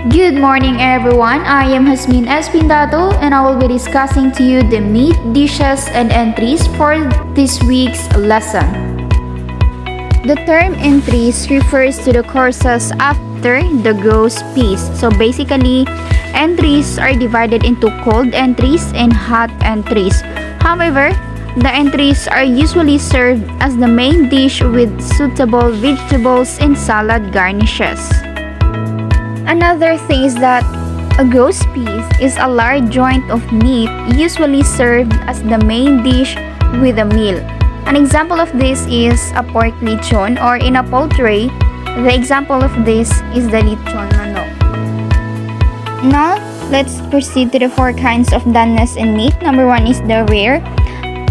Good morning everyone, I am Hasmin Espindato and I will be discussing to you the meat dishes and entries for this week's lesson. The term entries refers to the courses after the gross piece. So basically, entries are divided into cold entries and hot entries. However, the entries are usually served as the main dish with suitable vegetables and salad garnishes. Another thing is that a gross piece is a large joint of meat usually served as the main dish with a meal. An example of this is a pork lechon, or in a poultry, the example of this is the lechon manok. Now, let's proceed to the four kinds of doneness in meat. Number one is the rare.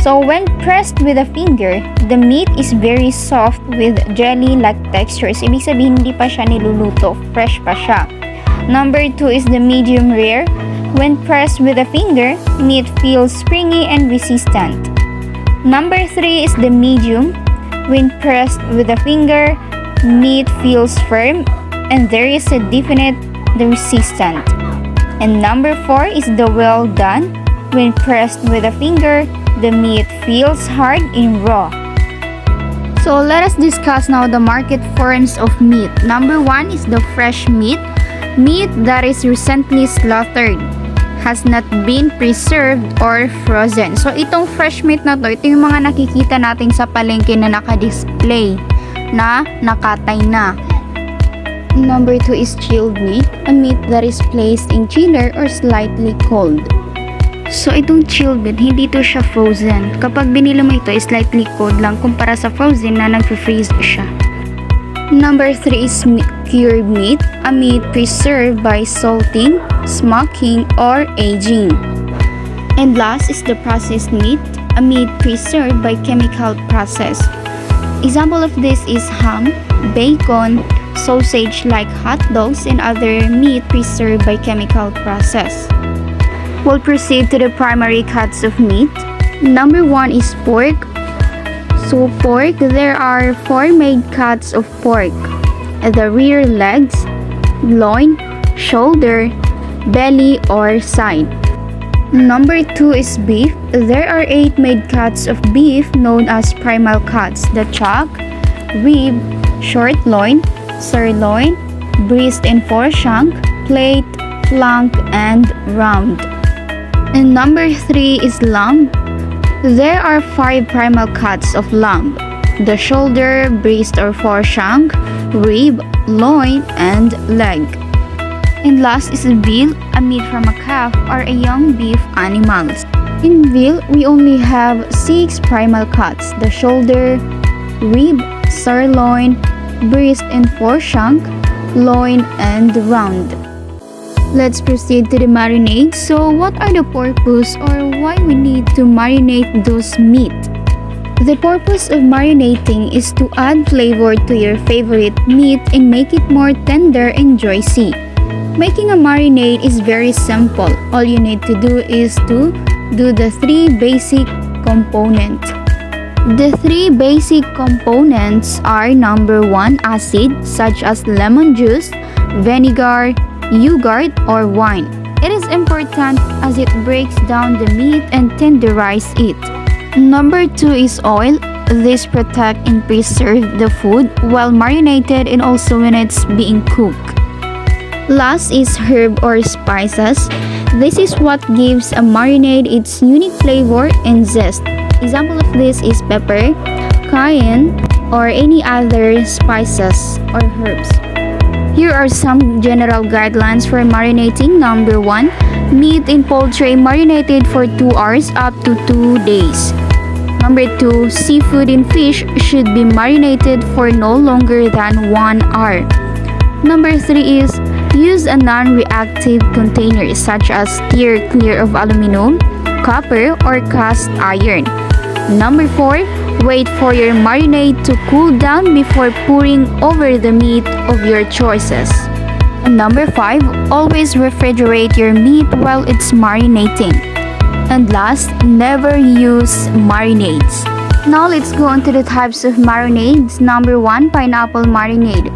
So when pressed with a finger, the meat is very soft with jelly-like textures. Ibig sabihin, hindi pa siya niluluto, fresh pa siya. Number 2 is the medium rare. When pressed with a finger, meat feels springy and resistant. Number 3 is the medium. When pressed with a finger, meat feels firm and there is a definite resistance. And number 4 is the well done. When pressed with a finger, the meat feels hard and raw. So let us discuss now the market forms of meat. Number 1 is the fresh meat. Meat that is recently slaughtered, has not been preserved or frozen. So itong fresh meat na to, ito yung mga nakikita natin sa palengke na naka-display, na nakatay na. Number 2 is chilled meat, a meat that is placed in chiller or slightly cold. So itong chilled meat, hindi to siya frozen. Kapag binili mo ito, slightly cold lang kumpara sa frozen na nag-freeze siya. Number 3 is cured meat, a meat preserved by salting, smoking, or aging. And last is the processed meat, a meat preserved by chemical process. Example of this is ham, bacon, sausage like hot dogs, and other meat preserved by chemical process. We'll proceed to the primary cuts of meat. Number 1 is pork. So pork, there are 4 main cuts of pork: the rear legs, loin, shoulder, belly or side. Number 2 is beef. There are 8 main cuts of beef known as primal cuts: the chuck, rib, short loin, sirloin, breast and foreshank, plate, flank, and round. And number 3 is lamb. There are 5 primal cuts of lamb: the shoulder, breast or foreshank, rib, loin, and leg. And last is veal, a meat from a calf or a young beef animals. In veal, we only have 6 primal cuts: the shoulder, rib, sirloin, breast and foreshank, loin, and round. Let's proceed to the marinade. So what are the purpose or why we need to marinate those meat? The purpose of marinating is to add flavor to your favorite meat and make it more tender and juicy. Making a marinade is very simple. All you need to do is to do the 3 basic components. The 3 basic components are: number 1, acid, such as lemon juice, vinegar, yogurt, or wine. It is important as it breaks down the meat and tenderizes it. Number 2 is oil. This protects and preserves the food while marinated and also when it's being cooked. Last is herb or spices. This is what gives a marinade its unique flavor and zest. Example of this is pepper, cayenne, or any other spices or herbs. Here are some general guidelines for marinating. Number 1, meat and poultry marinated for 2 hours up to 2 days. Number 2, seafood and fish should be marinated for no longer than 1 hour. Number 3 is use a non-reactive container such as steer clear of aluminum, copper, or cast iron. Number 4, wait for your marinade to cool down before pouring over the meat of your choices. And number 5, always refrigerate your meat while it's marinating. And last, never use marinades. Now let's go on to the types of marinades. Number 1, pineapple marinade.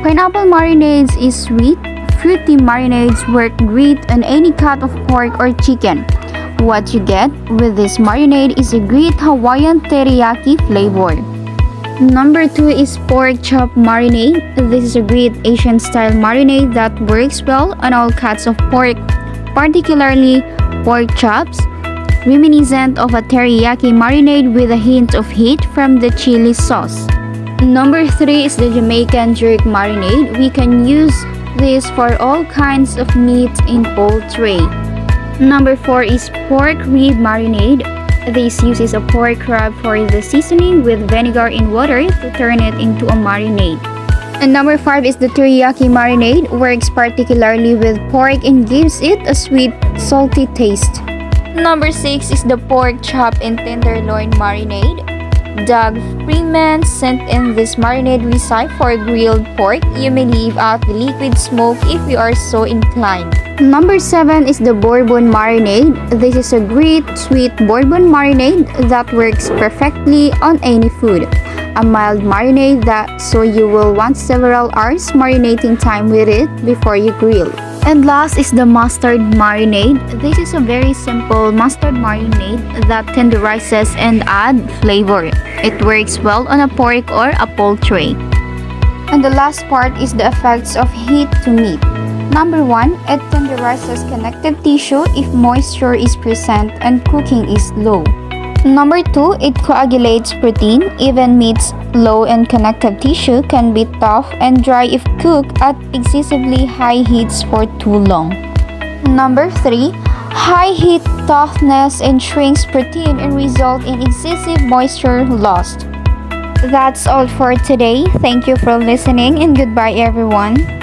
Pineapple marinades is sweet, fruity marinades work great on any cut of pork or chicken. What you get with this marinade is a great Hawaiian teriyaki flavor. Number 2 is pork chop marinade. This is a great Asian style marinade that works well on all cuts of pork, particularly pork chops, reminiscent of a teriyaki marinade with a hint of heat from the chili sauce. Number 3 is the Jamaican jerk marinade. We can use this for all kinds of meat in poultry. Number 4 is pork rib marinade. This uses a pork rib for the seasoning with vinegar in water to turn it into a marinade. And number 5 is the teriyaki marinade. Works particularly with pork and gives it a sweet, salty taste. Number 6 is the pork chop and tenderloin marinade. Doug Freeman sent in this marinade recipe for grilled pork. You may leave out the liquid smoke if you are so inclined. Number 7 is the bourbon marinade. This is a great sweet bourbon marinade that works perfectly on any food. A mild marinade so you will want several hours marinating time with it before you grill. And last is the mustard marinade. This is a very simple mustard marinade that tenderizes and add flavor. It works well on a pork or a poultry. And the last part is the effects of heat to meat. Number 1, it tenderizes connective tissue if moisture is present and cooking is low. Number 2, it coagulates protein. Even meats low in connective tissue can be tough and dry if cooked at excessively high heats for too long. Number 3, high heat toughness and shrinks protein and result in excessive moisture lost. That's all for today. Thank you for listening and goodbye everyone.